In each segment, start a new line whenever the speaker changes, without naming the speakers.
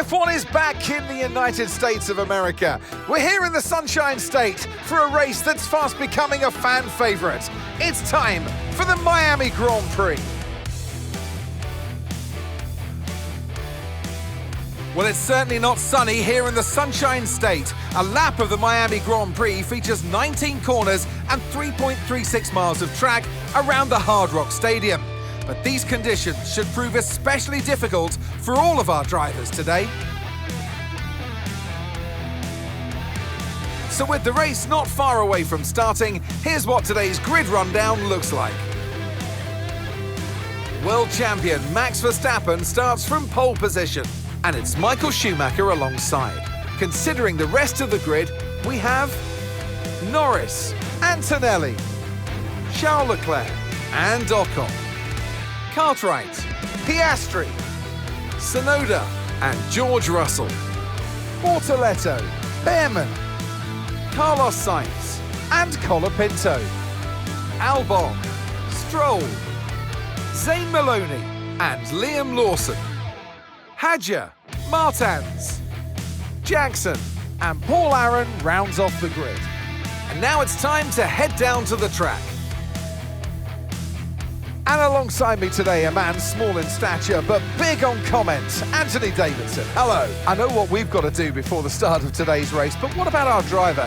F1 is back in the United States of America. We're here in the Sunshine State for a race that's fast becoming a fan favourite. It's time for the Miami Grand Prix. Well, it's certainly not sunny here in the Sunshine State. A lap of the Miami Grand Prix features 19 corners and 3.36 miles of track around the Hard Rock Stadium. But these conditions should prove especially difficult for all of our drivers today. So with the race not far away from starting, here's what today's grid rundown looks like. World champion Max Verstappen starts from pole position, and it's Michael Schumacher alongside. Considering the rest of the grid, we have Norris, Antonelli, Charles Leclerc and Ocon, Cartwright, Piastri, Tsunoda and George Russell, Bortoleto, Behrman, Carlos Sainz and Colapinto, Albon, Stroll, Zayn Maloney and Liam Lawson, Hadjar, Martins, Jackson and Paul Aaron rounds off the grid. And now it's time to head down to the track. And alongside me today, a man small in stature but big on comment, Anthony Davidson. Hello. I know what we've got to do before the start of today's race, but what about our driver?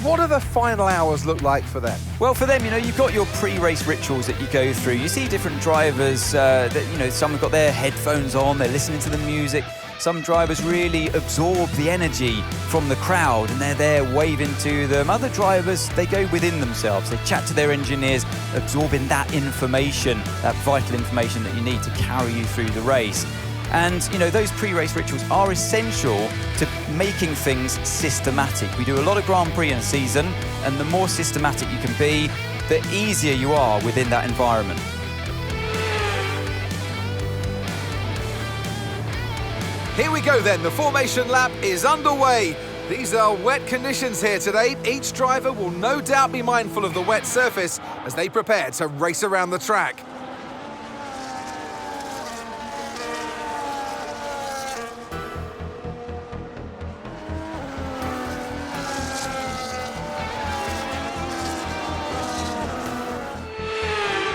What do the final hours look like for them?
Well, for them, you've got your pre-race rituals that you go through. You see different drivers some have got their headphones on, they're listening to the music. Some drivers really absorb the energy from the crowd and they're there waving to them. Other drivers, they go within themselves. They chat to their engineers, absorbing that information, that vital information that you need to carry you through the race. And, those pre-race rituals are essential to making things systematic. We do a lot of Grand Prix in a season, and the more systematic you can be, the easier you are within that environment.
Here we go then, the formation lap is underway. These are wet conditions here today. Each driver will no doubt be mindful of the wet surface as they prepare to race around the track.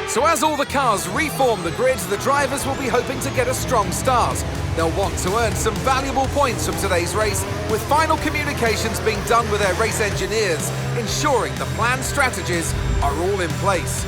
So as all the cars reform the grid, the drivers will be hoping to get a strong start. They'll want to earn some valuable points from today's race, with final communications being done with their race engineers, ensuring the planned strategies are all in place.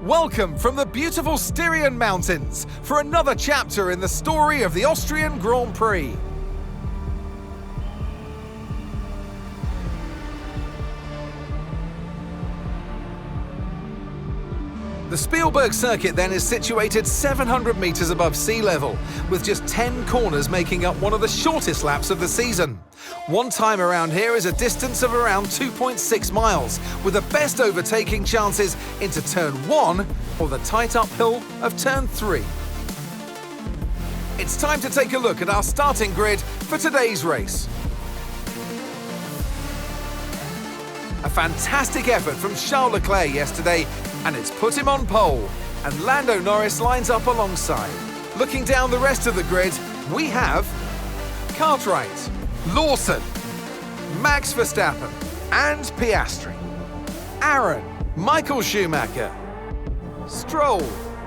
Welcome from the beautiful Styrian Mountains for another chapter in the story of the Austrian Grand Prix. The Spielberg circuit then is situated 700 metres above sea level, with just 10 corners making up one of the shortest laps of the season. One time around here is a distance of around 2.6 miles, with the best overtaking chances into turn 1 or the tight uphill of turn 3. It's time to take a look at our starting grid for today's race. A fantastic effort from Charles Leclerc yesterday, and it's put him on pole, and Lando Norris lines up alongside. Looking down the rest of the grid, we have Cartwright, Lawson, Max Verstappen and Piastri, Aaron, Michael Schumacher, Stroll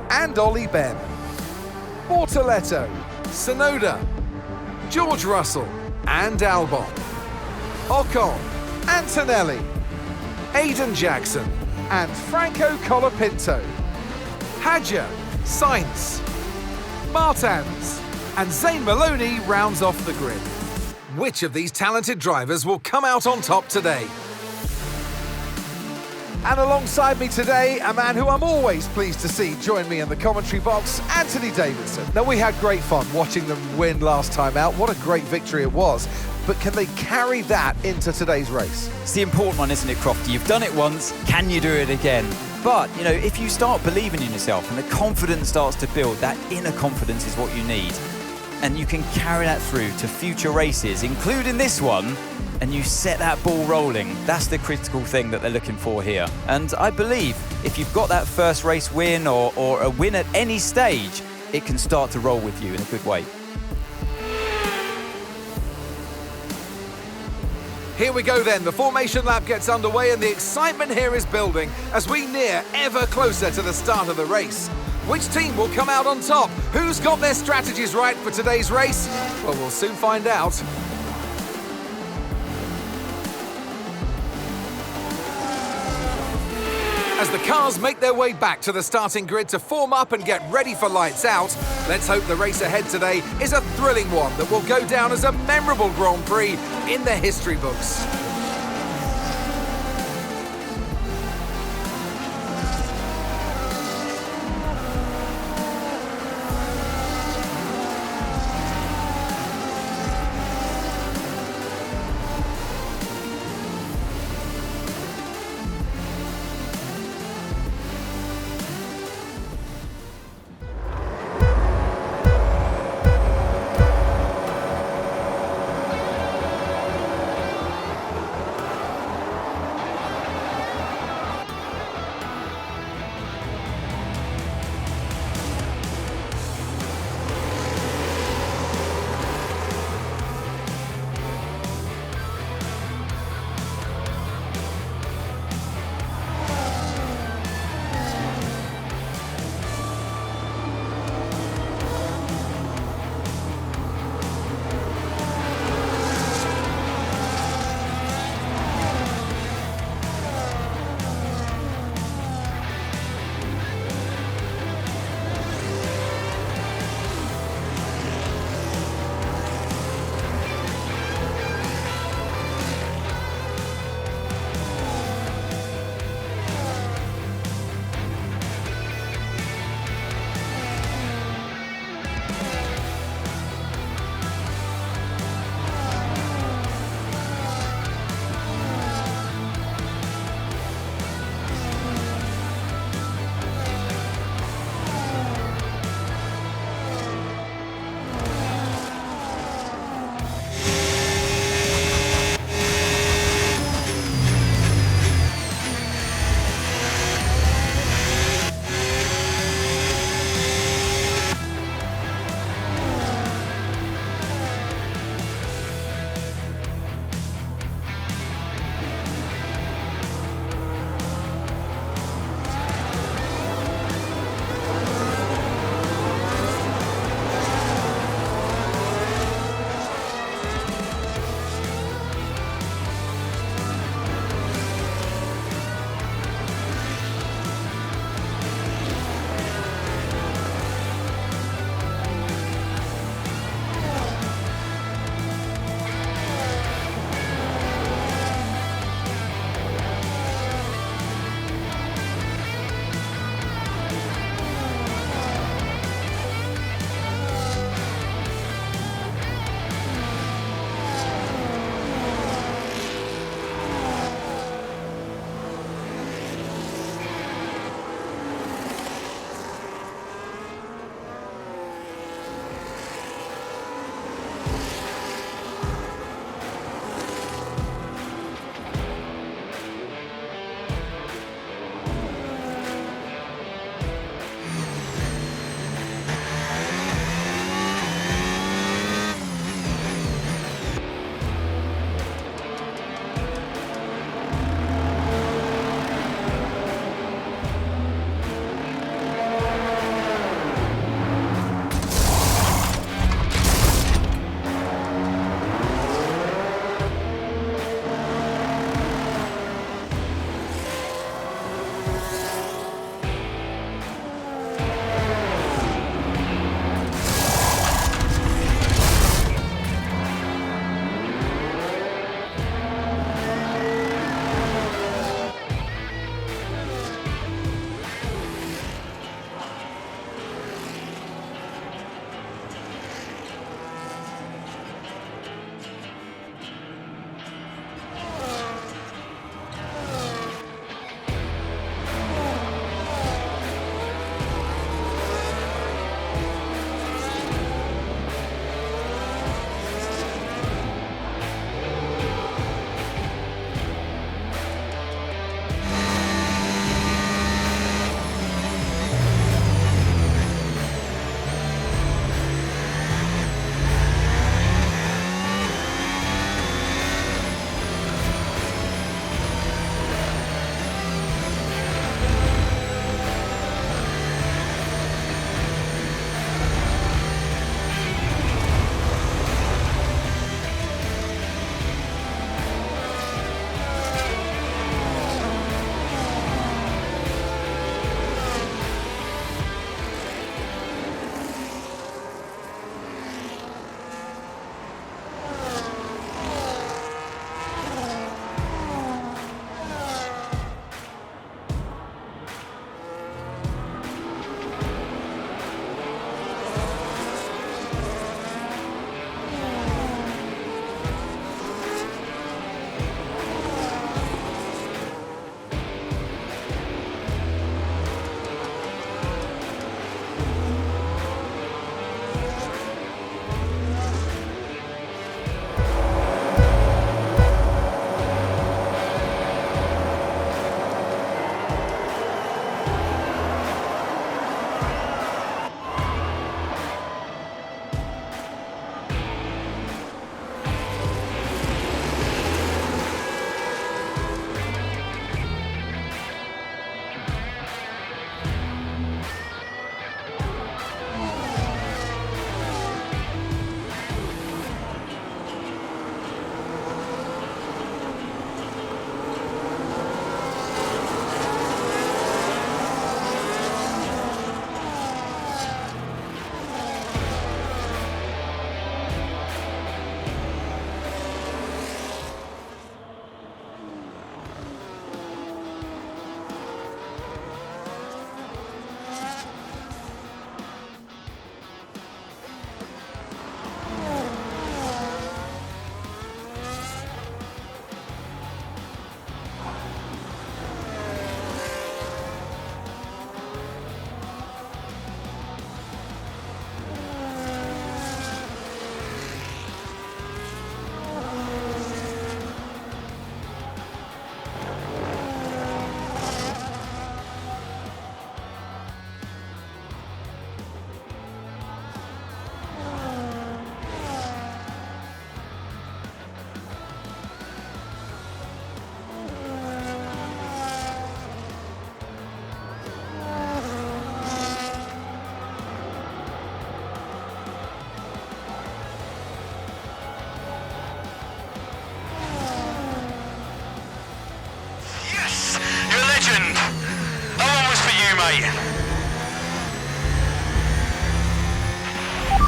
and Ollie Ben, Bortoletto, Tsunoda, George Russell and Albon, Ocon, Antonelli, Aiden Jackson and Franco Colapinto, Hadja, Sainz, Martins and Zane Maloney rounds off the grid. Which of these talented drivers will come out on top today? And alongside me today, a man who I'm always pleased to see join me in the commentary box, Anthony Davidson.
Now, we had great fun watching them win last time out. What a great victory it was. But can they carry that into today's race?
It's the important one, isn't it, Crofty? You've done it once, can you do it again? But, you know, if you start believing in yourself and the confidence starts to build, that inner confidence is what you need. And you can carry that through to future races, including this one, and you set that ball rolling. That's the critical thing that they're looking for here. And I believe if you've got that first race win or a win at any stage, it can start to roll with you in a good way.
Here we go then, the formation lap gets underway and the excitement here is building as we near ever closer to the start of the race. Which team will come out on top? Who's got their strategies right for today's race? Well, we'll soon find out. As the cars make their way back to the starting grid to form up and get ready for lights out, let's hope the race ahead today is a thrilling one that will go down as a memorable Grand Prix in the history books.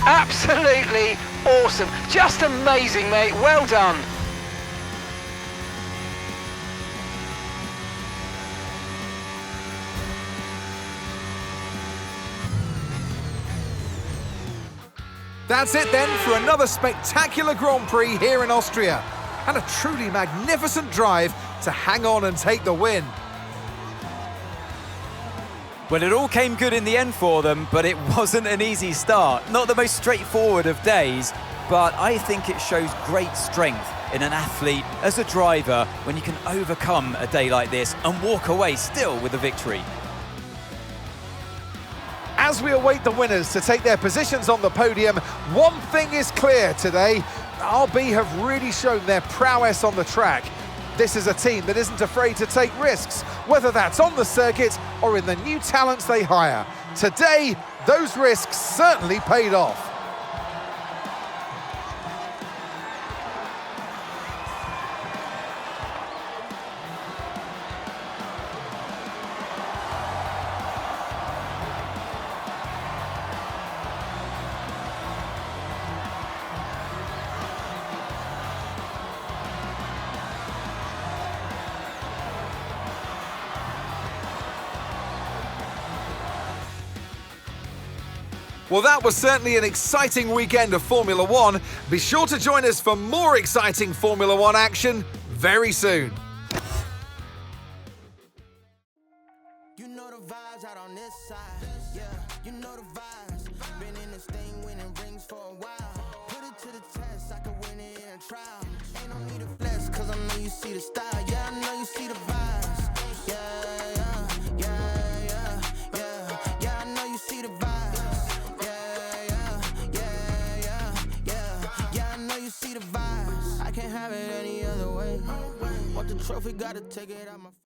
Absolutely awesome. Just amazing, mate. Well done.
That's it then for another spectacular Grand Prix here in Austria. And a truly magnificent drive to hang on and take the win.
Well, it all came good in the end for them, but it wasn't an easy start. Not the most straightforward of days, but I think it shows great strength in an athlete as a driver when you can overcome a day like this and walk away still with a victory.
As we await the winners to take their positions on the podium, one thing is clear today. RB have really shown their prowess on the track. This is a team that isn't afraid to take risks, whether that's on the circuit or in the new talents they hire. Today, those risks certainly paid off. Well, that was certainly an exciting weekend of Formula One. Be sure to join us for more exciting Formula One action very soon.
You know the vibes out on this side, yeah, you know the vibes. Been in this thing winning rings for a while. Put it to the test, I could win it in a trial. Ain't no need to flex, cause I know you see the style. Yeah, I know you see the vibes. Yeah, I know you see the vibes. Yeah, I know you see the vibes. I can't have it any other way. Want the trophy, gotta take it out my